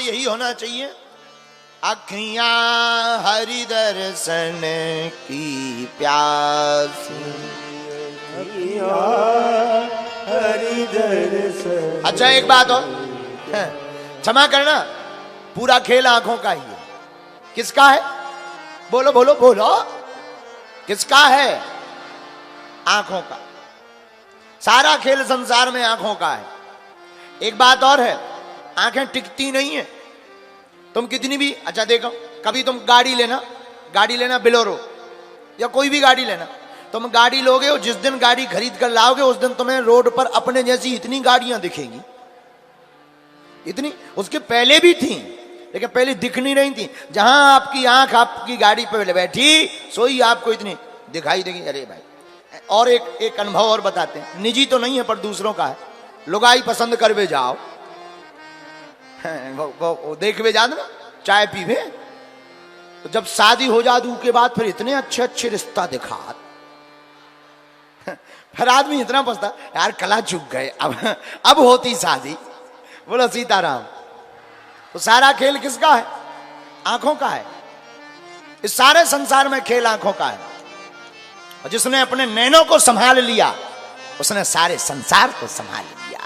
यही होना चाहिए। अखियां हरि दर्शन की प्यासी, हरि दर्शन। अच्छा एक बात और, क्षमा करना, पूरा खेल आंखों का ही है। किसका है? बोलो बोलो बोलो, किसका है? आंखों का। सारा खेल संसार में आंखों का है। एक बात और है, आंखें टिकती नहीं है। तुम कितनी भी, अच्छा देखो, कभी तुम गाड़ी लेना बिलोरो या कोई भी गाड़ी लेना, तुम गाड़ी लोगे और जिस दिन गाड़ी खरीद कर लाओगे उस दिन तुम्हें रोड पर अपने जैसी इतनी गाड़ियां दिखेंगी, इतनी। उसके पहले भी थी लेकिन पहले दिख नहीं रही थी। जहां आपकी आंख आपकी गाड़ी पर बैठी सोई आपको इतनी दिखाई देगी। अरे भाई, और एक अनुभव और बताते हैं, निजी तो नहीं है पर दूसरों का है। लुगाई पसंद करवे जाओ, वो देखवे जाओ ना, चाय पीवे, तो जब शादी हो जादू के बाद फिर इतने अच्छे अच्छे रिश्ता दिखा, फिर आदमी इतना पछता, यार कला चुक गए, अब होती शादी। बोलो सीताराम। तो सारा खेल किसका है? आंखों का है। इस सारे संसार में खेल आंखों का है। और जिसने अपने नैनों को संभाल लिया उसने सारे संसार को संभाल लिया।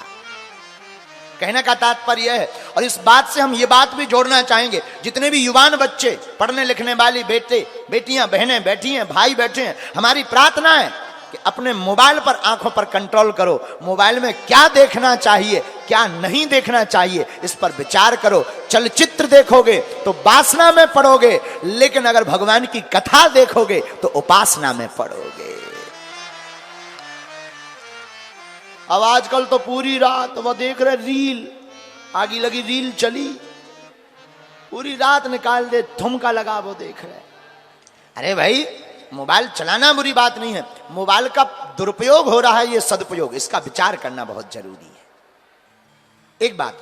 कहने का तात्पर्य है, और इस बात से हम ये बात भी जोड़ना चाहेंगे, जितने भी युवान बच्चे, पढ़ने लिखने वाली बेटे बेटियां, बहनें बैठी हैं, भाई बैठे हैं, हमारी प्रार्थना है कि अपने मोबाइल पर आंखों पर कंट्रोल करो। मोबाइल में क्या देखना चाहिए क्या नहीं देखना चाहिए इस पर विचार करो। चलचित्र देखोगे तो वासना में पड़ोगे, लेकिन अगर भगवान की कथा देखोगे तो उपासना में पड़ोगे। अब आजकल तो पूरी रात वो देख रहे रील, आगे लगी रील चली, पूरी रात निकाल दे, ठुमका लगा वो देख रहे। अरे भाई, मोबाइल चलाना बुरी बात नहीं है, मोबाइल का दुरुपयोग हो रहा है, ये सदुपयोग, इसका विचार करना बहुत जरूरी है। एक बात,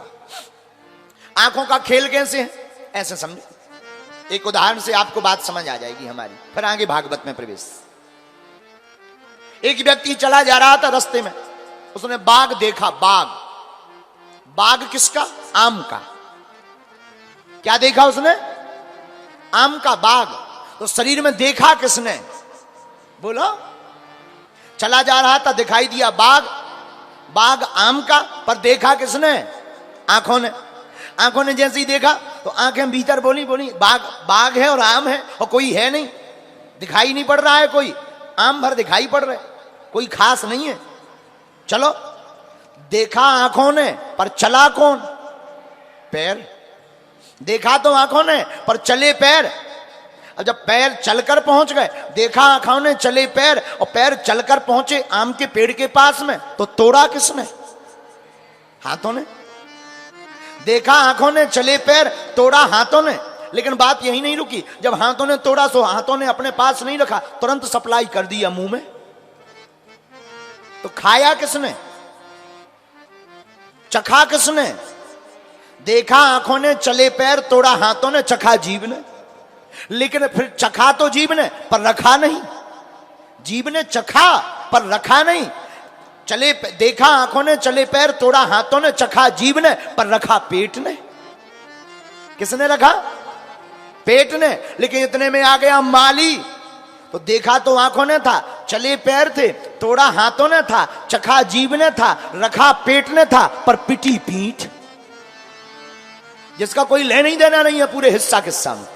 आंखों का खेल कैसे है ऐसे समझो। एक उदाहरण से आपको बात समझ आ जाएगी हमारी, फिर आगे भागवत में प्रवेश। एक व्यक्ति चला जा रहा था रास्ते में, उसने बाग देखा। बाग किसका? आम का। क्या देखा उसने? आम का बाग। तो शरीर में देखा किसने? बोलो। चला जा रहा था, दिखाई दिया बाग आम का, पर देखा किसने? आंखों ने। आंखों ने जैसे ही देखा तो आंखें भीतर बोली बाग है और आम है और कोई है नहीं, दिखाई नहीं पड़ रहा है कोई, आम भर दिखाई पड़ रहे, कोई खास नहीं है। चलो, देखा आंखों ने पर चला कौन? पैर। देखा तो आंखों ने पर चले पैर। अब जब पैर चलकर पहुंच गए, देखा आंखों ने चले पैर, और पैर चलकर पहुंचे आम के पेड़ के पास में, तो तोड़ा किसने? हाथों ने। देखा आंखों ने चले पैर, तोड़ा हाथों ने। लेकिन बात यही नहीं रुकी, जब हाथों ने तोड़ा तो हाथों ने अपने पास नहीं रखा, तुरंत सप्लाई कर दिया मुंह में। तो खाया किसने? चखा किसने? देखा आंखों ने चले पैर, तोड़ा हाथों ने, चखा जीभ ने। लेकिन फिर चखा तो जीभ ने पर रखा नहीं, जीभ ने चखा पर रखा नहीं। देखा आंखों ने चले पैर, तोड़ा हाथों ने, चखा जीभ ने, पर रखा पेट ने। किसने रखा? पेट ने। लेकिन इतने में आ गया माली। तो देखा तो आंखों ने था, चले पैर थे, तोड़ा हाथों ने था, चखा जीभ ने था, रखा पेट ने था, पर पिटी पीठ। जिसका कोई ले नहीं देना नहीं है पूरे हिस्सा किस्सा में,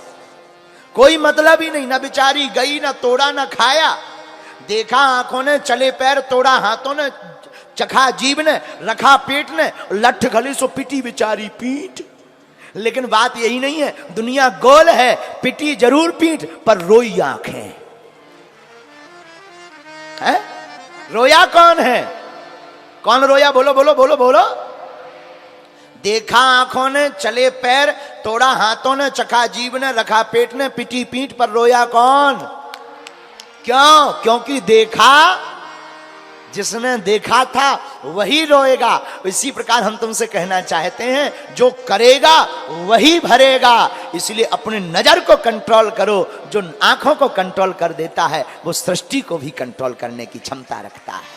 कोई मतलब ही नहीं। ना बेचारी गई, ना तोड़ा ना खाया। देखा आंखों ने चले पैर, तोड़ा हाथों ने, चखा जीभ ने, रखा पेट ने, लठ गली सो पिटी बेचारी पीठ। लेकिन बात यही नहीं है, दुनिया गोल है, पिटी जरूर पीठ पर रोई आंखें है। रोया कौन है? कौन रोया? बोलो बोलो बोलो बोलो। देखा आंखों ने चले पैर, तोड़ा हाथों ने, चखा जीभ ने, रखा पेट ने, पिटी पीठ, पर रोया कौन? क्यों? क्योंकि देखा, जिसने देखा था वही रोएगा। इसी प्रकार हम तुमसे कहना चाहते हैं, जो करेगा वही भरेगा। इसलिए अपनी नजर को कंट्रोल करो। जो आंखों को कंट्रोल कर देता है वो सृष्टि को भी कंट्रोल करने की क्षमता रखता है।